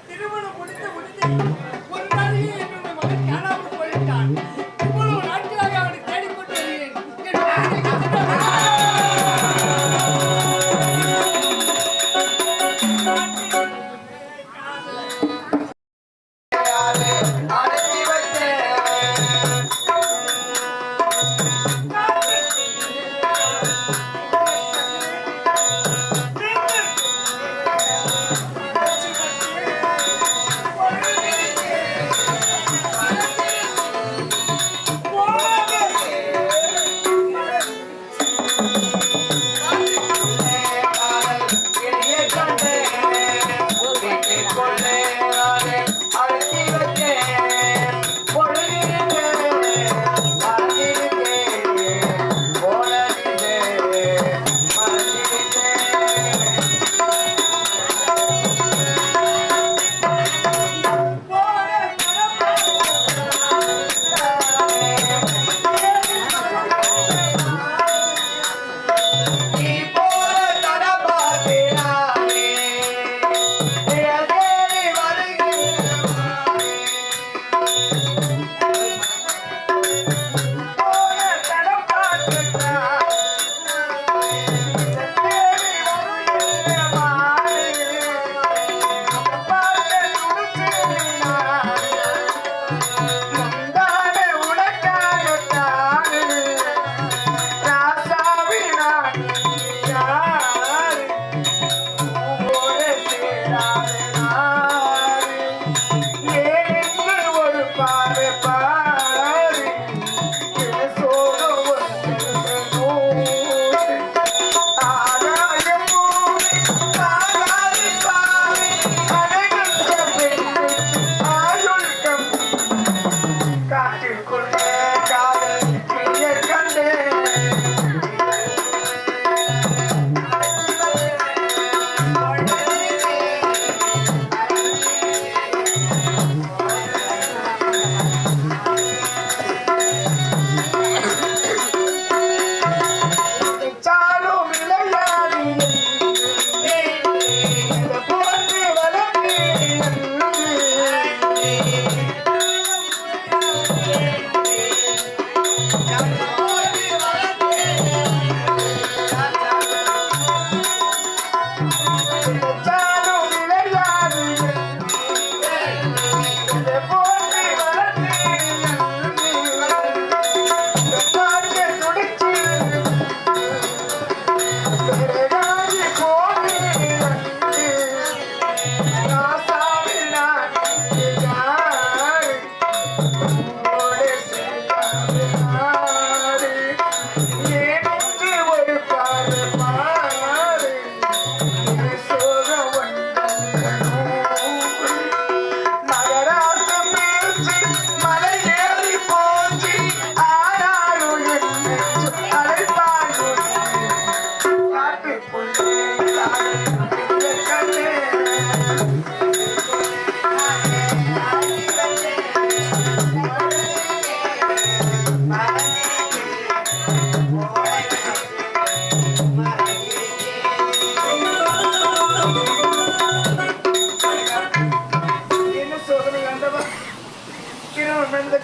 திருமணம் முடிந்து ஒரு நாளையே என்னுடைய மகன் காணாமல் போயிட்டான். இவ்வளவு நாட்களாக அவனை தேடிக்கொண்டு வருகிறேன்.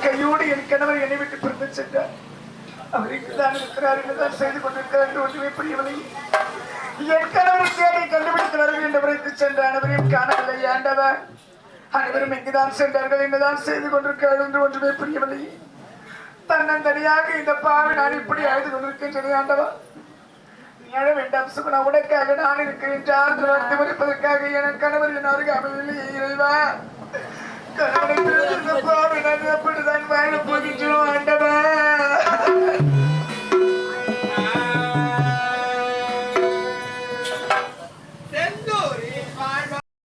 கையோடு என் கணவர் என்னை விட்டு பிரிந்து சென்றார். அவர் இங்குதான் இருக்கிறார், என்னதான் செய்து கொண்டிருக்கிறார் என்று ஒன்றுமே புரியவில்லை. என் கணவர் தேடி கண்டுபிடித்து வர வேண்டும் என்று சென்ற அனைவரையும் காணவில்லை. ஆண்டவர், அனைவரும் எங்குதான் சென்றார்கள், என்னதான் செய்து கொண்டிருக்கிறார்கள் என்று ஒன்றுமே புரியவில்லை. தன்னந்தனியாக இந்த பாவை நான் இப்படி அழுது கொண்டிருக்கின்றேன். ஆண்டவா, நீ அழ வேண்டாம் சுகுணா, உனக்காக நான் இருக்கிறேன். மறுப்பதற்காக என் கணவர் என் அருகாமையில் இறைவா, கணவனை